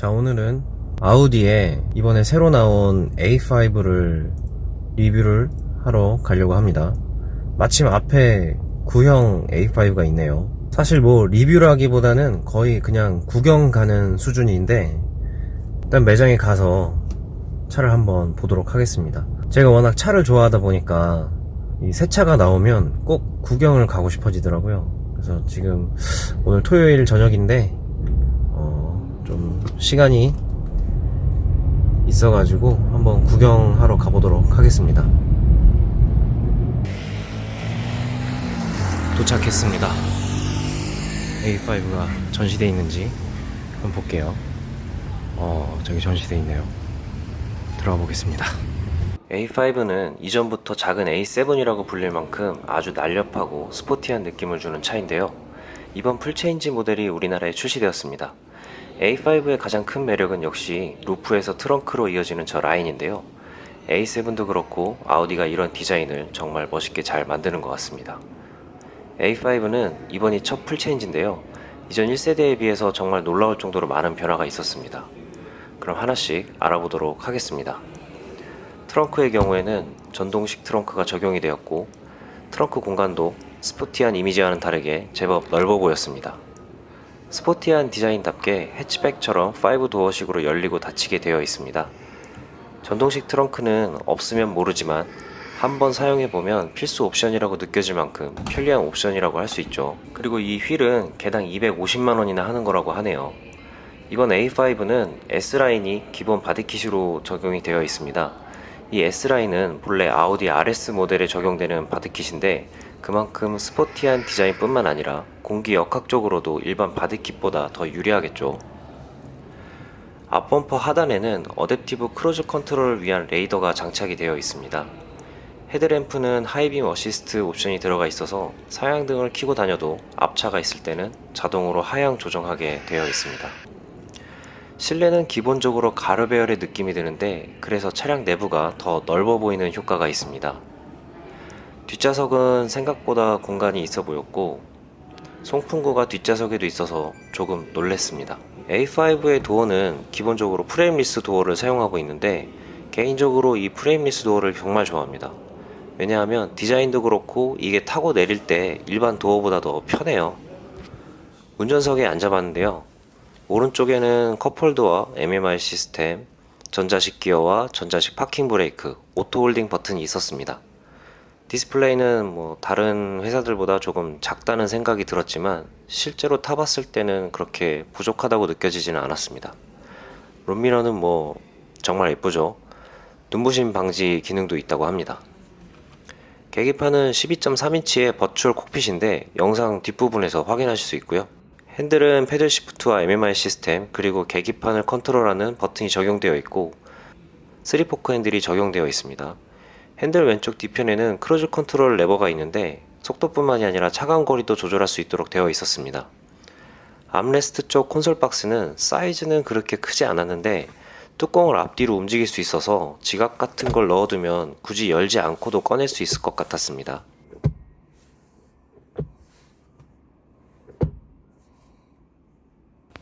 자, 오늘은 아우디에 이번에 새로 나온 A5를 리뷰를 하러 가려고 합니다. 마침 앞에 구형 A5가 있네요. 사실 뭐 리뷰를 하기보다는 거의 그냥 구경 가는 수준인데, 일단 매장에 가서 차를 한번 보도록 하겠습니다. 제가 워낙 차를 좋아하다 보니까 이 새 차가 나오면 꼭 구경을 가고 싶어지더라고요. 그래서 지금 오늘 토요일 저녁인데 좀 시간이 있어가지고 한번 구경하러 가보도록 하겠습니다. 도착했습니다. A5가 전시되어 있는지 한번 볼게요. 저기 전시되어 있네요. 들어가 보겠습니다. A5는 이전부터 작은 A7이라고 불릴 만큼 아주 날렵하고 스포티한 느낌을 주는 차인데요. 이번 풀체인지 모델이 우리나라에 출시되었습니다. A5의 가장 큰 매력은 역시 루프에서 트렁크로 이어지는 저 라인인데요. A7도 그렇고 아우디가 이런 디자인을 정말 멋있게 잘 만드는 것 같습니다. A5는 이번이 첫 풀체인지인데요. 이전 1세대에 비해서 정말 놀라울 정도로 많은 변화가 있었습니다. 그럼 하나씩 알아보도록 하겠습니다. 트렁크의 경우에는 전동식 트렁크가 적용이 되었고, 트렁크 공간도 스포티한 이미지와는 다르게 제법 넓어 보였습니다. 스포티한 디자인답게 해치백처럼 5도어식으로 열리고 닫히게 되어 있습니다. 전동식 트렁크는 없으면 모르지만 한번 사용해보면 필수 옵션이라고 느껴질 만큼 편리한 옵션이라고 할 수 있죠. 그리고 이 휠은 개당 250만원이나 하는 거라고 하네요. 이번 A5는 S라인이 기본 바디킷으로 적용이 되어 있습니다. 이 S라인은 본래 아우디 RS 모델에 적용되는 바디킷인데, 그만큼 스포티한 디자인뿐만 아니라 공기 역학적으로도 일반 바디킷보다 더 유리하겠죠. 앞범퍼 하단에는 어댑티브 크루즈 컨트롤을 위한 레이더가 장착이 되어 있습니다. 헤드램프는 하이빔 어시스트 옵션이 들어가 있어서 사양등을 켜고 다녀도 앞차가 있을 때는 자동으로 하향 조정하게 되어 있습니다. 실내는 기본적으로 가르배열의 느낌이 드는데, 그래서 차량 내부가 더 넓어 보이는 효과가 있습니다. 뒷좌석은 생각보다 공간이 있어 보였고, 송풍구가 뒷좌석에도 있어서 조금 놀랬습니다. A5의 도어는 기본적으로 프레임리스 도어를 사용하고 있는데, 개인적으로 이 프레임리스 도어를 정말 좋아합니다. 왜냐하면 디자인도 그렇고 이게 타고 내릴 때 일반 도어보다 더 편해요. 운전석에 앉아봤는데요. 오른쪽에는 컵홀더와 MMI 시스템, 전자식 기어와 전자식 파킹 브레이크, 오토 홀딩 버튼이 있었습니다. 디스플레이는 다른 회사들보다 조금 작다는 생각이 들었지만 실제로 타봤을 때는 그렇게 부족하다고 느껴지지는 않았습니다. 룸미러는 정말 예쁘죠. 눈부심 방지 기능도 있다고 합니다. 계기판은 12.3인치의 버추얼 콕핏인데 영상 뒷부분에서 확인하실 수 있고요. 핸들은 패들 시프트와 MMI 시스템, 그리고 계기판을 컨트롤하는 버튼이 적용되어 있고 3포크 핸들이 적용되어 있습니다. 핸들 왼쪽 뒤편에는 크루즈 컨트롤 레버가 있는데 속도뿐만이 아니라 차간 거리도 조절할 수 있도록 되어 있었습니다. 암레스트 쪽 콘솔 박스는 사이즈는 그렇게 크지 않았는데 뚜껑을 앞뒤로 움직일 수 있어서 지갑 같은 걸 넣어두면 굳이 열지 않고도 꺼낼 수 있을 것 같았습니다.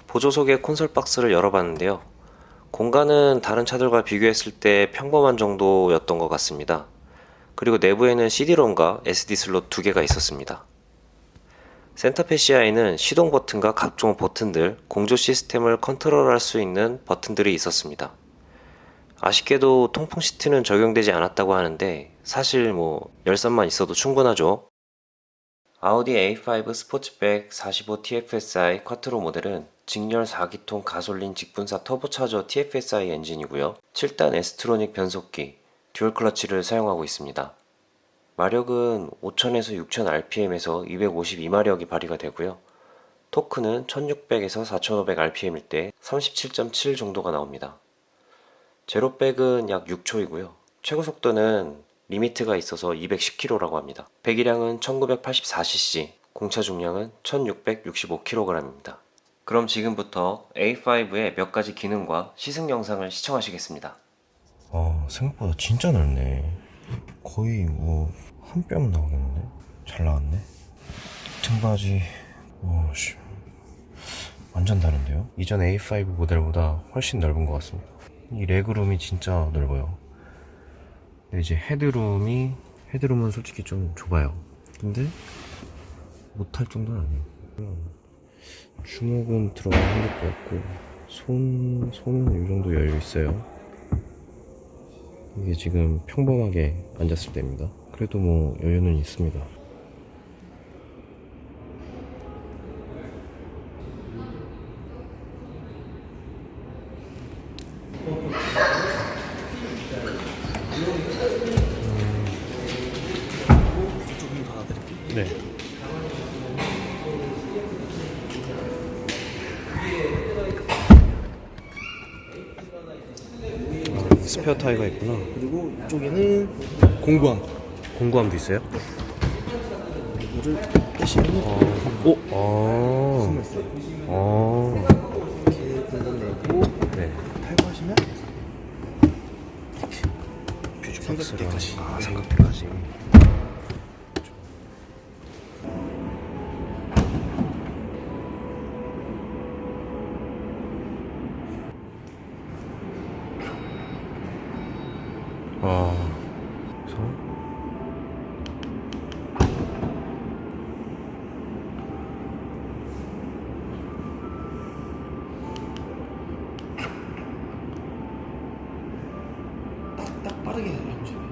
보조석의 콘솔 박스를 열어봤는데요. 공간은 다른 차들과 비교했을 때 평범한 정도였던 것 같습니다. 그리고 내부에는 CD롬과 SD 슬롯 2개가 있었습니다. 센터페시아에는 시동 버튼과 각종 버튼들, 공조 시스템을 컨트롤할 수 있는 버튼들이 있었습니다. 아쉽게도 통풍 시트는 적용되지 않았다고 하는데 사실 열선만 있어도 충분하죠. 아우디 A5 스포츠백 45TFSI 쿼트로 모델은 직렬 4기통 가솔린 직분사 터보차저 TFSI 엔진이고요. 7단 에스트로닉 변속기, 듀얼 클러치를 사용하고 있습니다. 마력은 5000에서 6000rpm에서 252마력이 발휘가 되고요. 토크는 1600에서 4500rpm일 때 37.7 정도가 나옵니다. 제로백은 약 6초이고요. 최고 속도는 리미트가 있어서 210km라고 합니다. 배기량은 1984cc, 공차 중량은 1665kg입니다. 그럼 지금부터 A5의 몇 가지 기능과 시승 영상을 시청하시겠습니다. 생각보다 진짜 넓네. 거의 한 뼘 나오겠는데? 잘 나왔네. 등받이 완전 다른데요? 이전 A5 모델보다 훨씬 넓은 것 같습니다. 이 레그룸이 진짜 넓어요. 근데 이제 헤드룸은 솔직히 좀 좁아요. 근데 못할 정도는 아니에요. 주먹은 들어가면 힘들 것 같고 손은 이 정도 여유 있어요. 이게 지금 평범하게 앉았을 때입니다. 그래도 뭐 여유는 있습니다. 조금 닫아드릴게요. 네. 스페어 타이어가 있구나. 그리고 이쪽에는 공구함도 있어요? 이거를 빼시면 숨어 있어요. 이렇게 공간 내고 네. 탈거하시면 퓨즈박스랑 삼각대까지. 그래서 딱 빠르게 해보셔야 돼요.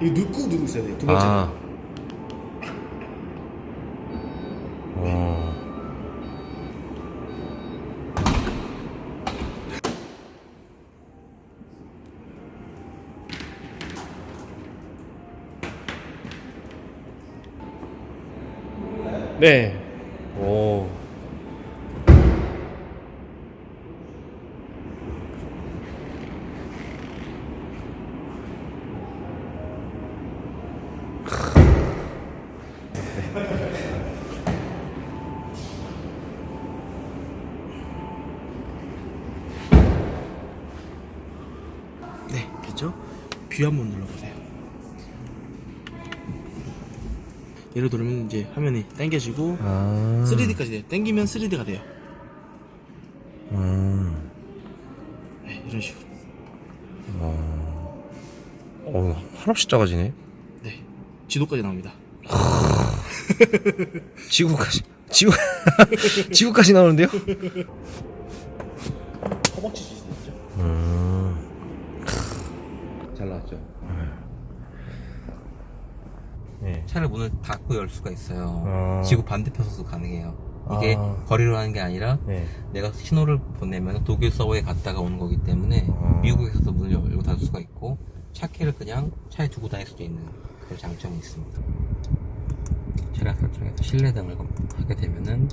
이거 꾹 누르고 있어야 돼요. 두 번째. 네. 오. 네, 됐죠? 뷰 한번 눌러보세요. 예를 들면 이제 화면이 당겨지고 3D까지 돼요. 당기면 3D가 돼요. 네, 이런 식으로. 한없이 작아지네. 네, 지도까지 나옵니다. 지구까지 나오는데요? 허벅지 수 있죠? 잘 나왔죠? 네. 차를 문을 닫고 열 수가 있어요. 지구 반대편서도 가능해요. 이게 아. 거리로 하는 게 아니라 네. 내가 신호를 보내면 독일 서버에 갔다가 오는 거기 때문에 미국에서도 문을 열고 닫을 수가 있고 차키를 그냥 차에 두고 다닐 수도 있는 그런 장점이 있습니다. 차량 설정에서 실내 등을 하게 되면은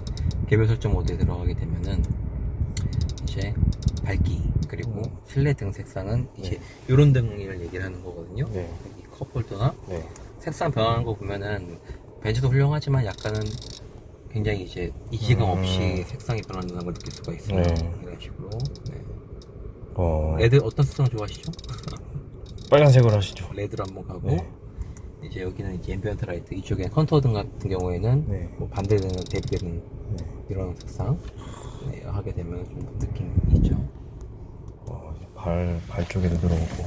개별 설정 모드에 들어가게 되면은 이제 밝기 그리고 실내 등 색상은 이제 이런 등을 얘기를 하는 거거든요. 네. 이 컵홀더나 네. 색상 변하는 거 보면은 벤츠도 훌륭하지만 약간은 굉장히 이제 이지감 없이 색상이 변한다는 걸 느낄 수가 있어요. 네. 이런 식으로. 네. 어. 애들 어떤 색상 좋아하시죠? 빨간색으로 하시죠. 레드로 한번 가고 네. 이제 여기는 이제 앰비언트 라이트 이쪽에 컨투어 등 같은 경우에는 네. 뭐 반대되는 대비되는 네. 이런 색상 네, 하게 되면 좀 느낌이 있죠. 발 쪽에도 들어오고.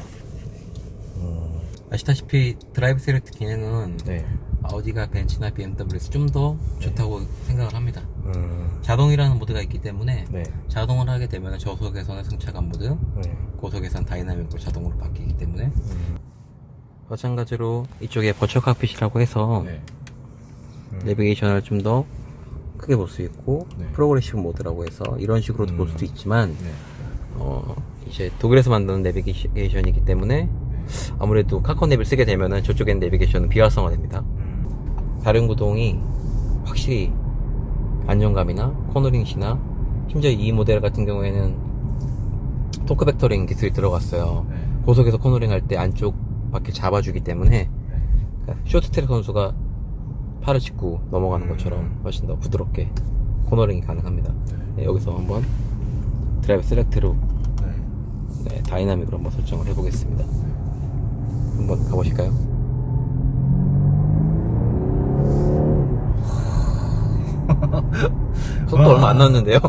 아시다시피 드라이브 셀렉트 기능은 네. 아우디가 벤츠나 BMW에서 좀 더 좋다고 생각을 합니다. 음. 자동이라는 모드가 있기 때문에 네. 자동을 하게 되면 저속 개선의 승차감 모드, 네. 고속 개선 다이나믹으로 자동으로 바뀌기 때문에 마찬가지로 이쪽에 버추얼 칵핏이라고 해서 네. 내비게이션을 좀 더 크게 볼 수 있고 네. 프로그레시브 모드라고 해서 이런 식으로도 볼 수도 있지만 네. 이제 독일에서 만드는 내비게이션이기 때문에 아무래도 카카오 내비를 쓰게 되면은 저쪽엔 내비게이션은 비활성화 됩니다. 다른 구동이 확실히 안정감이나 코너링시나 심지어 이 모델 같은 경우에는 토크 벡터링 기술이 들어갔어요. 네. 고속에서 코너링 할 때 안쪽 바퀴 잡아주기 때문에 그러니까 쇼트트랙 선수가 팔을 짚고 넘어가는 것처럼 훨씬 더 부드럽게 코너링이 가능합니다. 네, 여기서 한번 드라이브 셀렉트로 네, 다이나믹으로 한번 설정을 해보겠습니다. 한번 가보실까요? 속도 얼마 안 나왔는데요.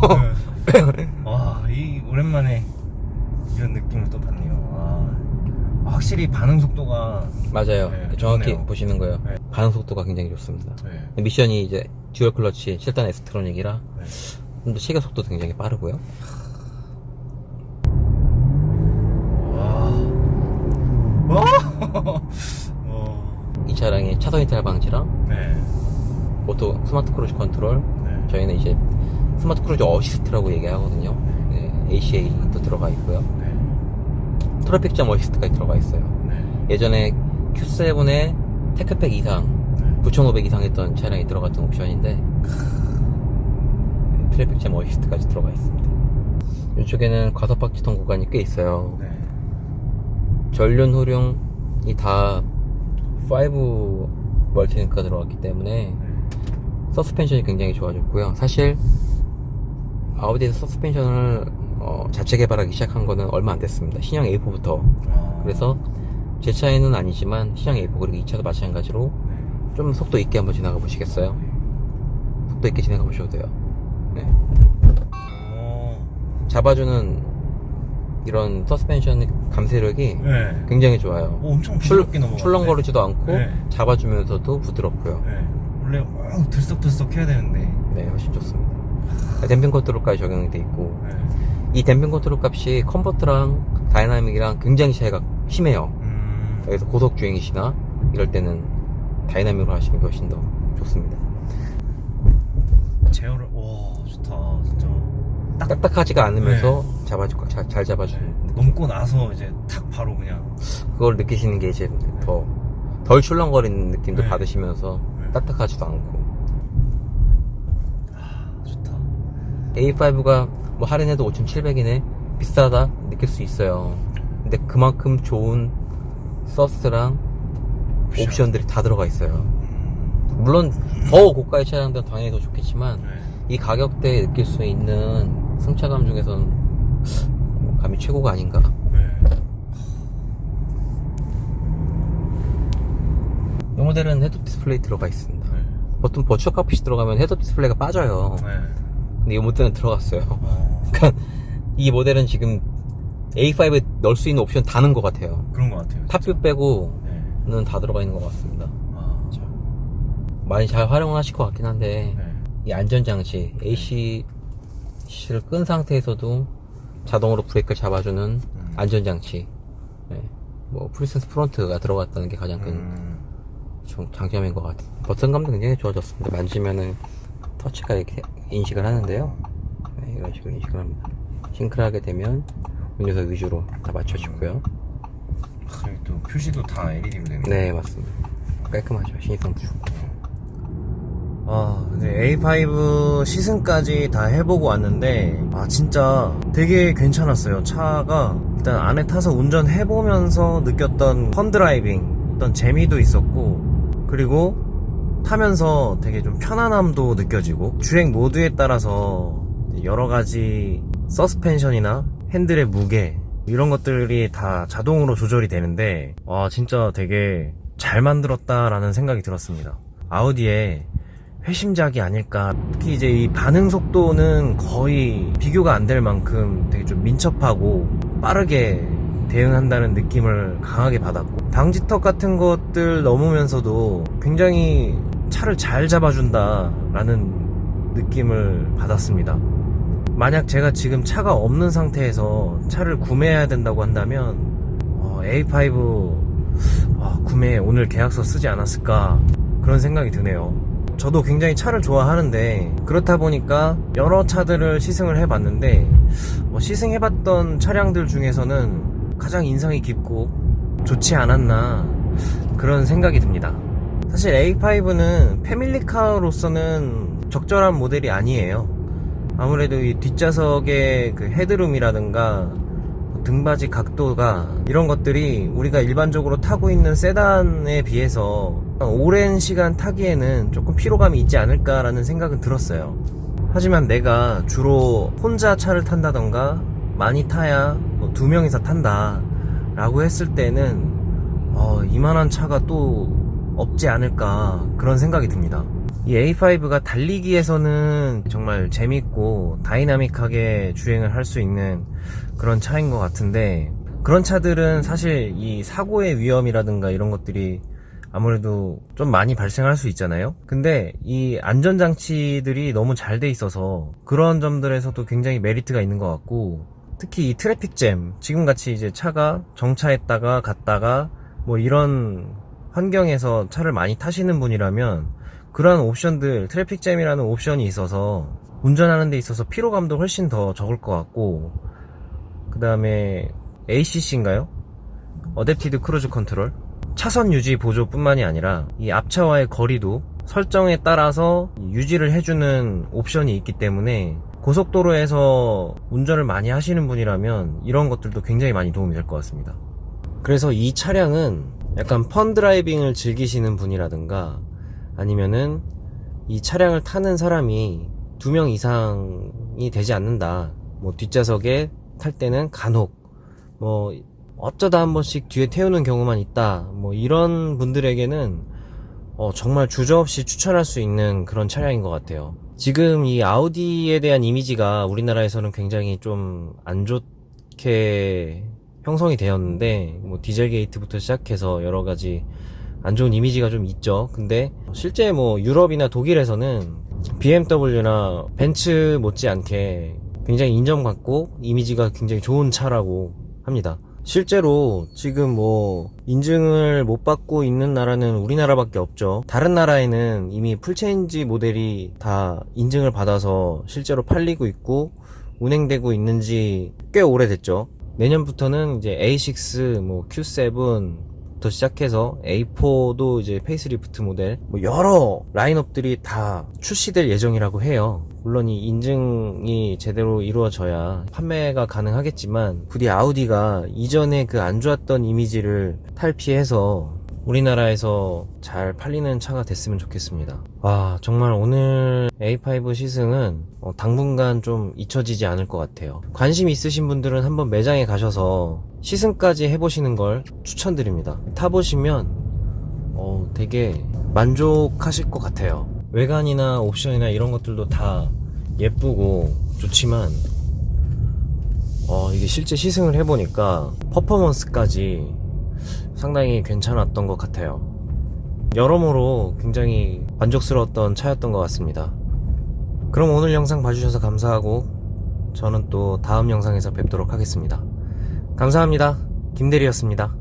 와, 이 오랜만에 이런 느낌을 또 받네요. 확실히 반응 속도가 맞아요. 네, 정확히 좋네요. 보시는 거예요. 네. 반응 속도가 굉장히 좋습니다. 네. 미션이 이제 듀얼 클러치 7단 S트로닉이라 네. 좀 더 시계 속도도 굉장히 빠르고요. 이 차량의 차선 이탈 방지랑 네. 오토 스마트 크루즈 컨트롤, 네. 저희는 이제 스마트 크루즈 어시스트라고 얘기하거든요. 네, ACA도 들어가 있고요. 네. 트래픽 점 어시스트까지 들어가 있어요. 네. 예전에 Q7에 테크팩 이상, 9,500 이상 했던 차량이 들어갔던 옵션인데 트래픽 점 어시스트까지 들어가 있습니다. 이쪽에는 과속박지통 구간이 꽤 있어요. 네. 전륜 후륜이 다 5 멀티링크가 들어갔기 때문에 서스펜션이 굉장히 좋아졌고요. 사실 아우디에서 서스펜션을 자체 개발하기 시작한 거는 얼마 안 됐습니다. 신형 A4부터. 그래서 제 차에는 아니지만 신형 A4 그리고 이 차도 마찬가지로 좀 속도 있게 한번 지나가 보시겠어요? 속도 있게 지나가 보셔도 돼요. 네. 잡아주는 이런 서스펜션 감쇄력이 네. 굉장히 좋아요. 엄청 부드럽게 넘어가요. 출렁거리지도 않고 네. 잡아주면서도 부드럽고요. 네. 원래 들썩들썩 해야 되는데. 네, 훨씬 좋습니다. 댐핑 컨트롤까지 적용이 돼 있고 네. 이 댐핑 컨트롤 값이 컨버터랑 다이나믹이랑 굉장히 차이가 심해요. 그래서 고속 주행이시나 이럴 때는 다이나믹으로 하시는 게 훨씬 더 좋습니다. 제어를 좋다 진짜. 딱딱하지가 않으면서 잡아주고 잘 잡아주는 네. 넘고 나서 이제 탁 바로 그냥. 그걸 느끼시는 게 이제 덜 출렁거리는 느낌도 네. 받으시면서 네. 딱딱하지도 않고. 좋다. A5가 뭐 할인해도 5,700이네 비싸다 느낄 수 있어요. 근데 그만큼 좋은 서스랑 옵션들이 다 들어가 있어요. 물론 더 고가의 차량들은 당연히 더 좋겠지만 네. 이 가격대에 느낄 수 있는 승차감 중에서는 감이 최고가 아닌가. 네. 이 모델은 헤드업 디스플레이 들어가 있습니다. 네. 보통 버추어 칵핏이 들어가면 헤드업 디스플레이가 빠져요. 네. 근데 이 모델은 들어갔어요. 그러니까 이 모델은 지금 A5에 넣을 수 있는 옵션 다 넣은 것 같아요. 그런 것 같아요. 탑뷰 빼고는 네. 다 들어가 있는 것 같습니다. 자. 많이 잘 활용하실 것 같긴 한데 네. 이 안전장치 AC를 끈 상태에서도 자동으로 브레이크를 잡아주는 안전장치, 네. 뭐 프리센스 프론트가 들어갔다는 게 가장 큰 장점인 것 같아요. 버튼감도 굉장히 좋아졌습니다. 만지면은 터치가 이렇게 인식을 하는데요. 네, 이런 식으로 인식을 합니다. 싱크를 하게 되면 음료수 위주로 다 맞춰주고요. 여기 또 표시도 다 LED로 되네. 네, 맞습니다. 깔끔하죠. 신입성도 좋고. 근데 A5 시승까지 다 해보고 왔는데 진짜 되게 괜찮았어요. 차가 일단 안에 타서 운전해보면서 느꼈던 펀드라이빙 어떤 재미도 있었고, 그리고 타면서 되게 좀 편안함도 느껴지고, 주행 모드에 따라서 여러가지 서스펜션이나 핸들의 무게 이런 것들이 다 자동으로 조절이 되는데 진짜 되게 잘 만들었다라는 생각이 들었습니다. 아우디의 회심작이 아닐까. 특히 이제 이 반응 속도는 거의 비교가 안 될 만큼 되게 좀 민첩하고 빠르게 대응한다는 느낌을 강하게 받았고, 방지턱 같은 것들 넘으면서도 굉장히 차를 잘 잡아준다라는 느낌을 받았습니다. 만약 제가 지금 차가 없는 상태에서 차를 구매해야 된다고 한다면 A5 구매 오늘 계약서 쓰지 않았을까 그런 생각이 드네요. 저도 굉장히 차를 좋아하는데 그렇다 보니까 여러 차들을 시승을 해봤는데 시승해봤던 차량들 중에서는 가장 인상이 깊고 좋지 않았나 그런 생각이 듭니다. 사실 A5는 패밀리카로서는 적절한 모델이 아니에요. 아무래도 이 뒷좌석의 그 헤드룸이라든가 등받이 각도가 이런 것들이 우리가 일반적으로 타고 있는 세단에 비해서 오랜 시간 타기에는 조금 피로감이 있지 않을까라는 생각은 들었어요. 하지만 내가 주로 혼자 차를 탄다던가 많이 타야 2명이서 탄다 라고 했을 때는 이만한 차가 또 없지 않을까 그런 생각이 듭니다. 이 A5가 달리기에서는 정말 재밌고 다이나믹하게 주행을 할 수 있는 그런 차인 것 같은데, 그런 차들은 사실 이 사고의 위험이라든가 이런 것들이 아무래도 좀 많이 발생할 수 있잖아요. 근데 이 안전장치들이 너무 잘 돼 있어서 그런 점들에서도 굉장히 메리트가 있는 것 같고, 특히 이 트래픽잼, 지금같이 이제 차가 정차했다가 갔다가 뭐 이런 환경에서 차를 많이 타시는 분이라면 그러한 옵션들, 트래픽잼이라는 옵션이 있어서 운전하는 데 있어서 피로감도 훨씬 더 적을 것 같고, 그 다음에 ACC인가요? 어댑티드 크루즈 컨트롤, 차선 유지 보조 뿐만이 아니라 이 앞차와의 거리도 설정에 따라서 유지를 해주는 옵션이 있기 때문에 고속도로에서 운전을 많이 하시는 분이라면 이런 것들도 굉장히 많이 도움이 될 것 같습니다. 그래서 이 차량은 약간 펀 드라이빙을 즐기시는 분이라든가, 아니면은 이 차량을 타는 사람이 2명 이상이 되지 않는다, 뭐 뒷좌석에 탈 때는 간혹 뭐 어쩌다 한 번씩 뒤에 태우는 경우만 있다, 뭐 이런 분들에게는 정말 주저없이 추천할 수 있는 그런 차량인 것 같아요. 지금 이 아우디에 대한 이미지가 우리나라에서는 굉장히 좀 안 좋게 형성이 되었는데, 뭐 디젤 게이트부터 시작해서 여러 가지 안 좋은 이미지가 좀 있죠. 근데 실제 뭐 유럽이나 독일에서는 BMW나 벤츠 못지않게 굉장히 인정받고 이미지가 굉장히 좋은 차라고 합니다. 실제로 지금 뭐 인증을 못 받고 있는 나라는 우리나라밖에 없죠. 다른 나라에는 이미 풀체인지 모델이 다 인증을 받아서 실제로 팔리고 있고 운행되고 있는지 꽤 오래됐죠. 내년부터는 이제 A6, 뭐 Q7부터 시작해서 A4도 이제 페이스리프트 모델, 뭐 여러 라인업들이 다 출시될 예정이라고 해요. 물론 이 인증이 제대로 이루어져야 판매가 가능하겠지만, 부디 아우디가 이전에 그 안 좋았던 이미지를 탈피해서 우리나라에서 잘 팔리는 차가 됐으면 좋겠습니다. 와, 정말 오늘 A5 시승은 당분간 좀 잊혀지지 않을 것 같아요. 관심 있으신 분들은 한번 매장에 가셔서 시승까지 해보시는 걸 추천드립니다. 타보시면 되게 만족하실 것 같아요. 외관이나 옵션이나 이런 것들도 다 예쁘고 좋지만 이게 실제 시승을 해보니까 퍼포먼스까지 상당히 괜찮았던 것 같아요. 여러모로 굉장히 만족스러웠던 차였던 것 같습니다. 그럼 오늘 영상 봐주셔서 감사하고 저는 또 다음 영상에서 뵙도록 하겠습니다. 감사합니다. 김대리였습니다.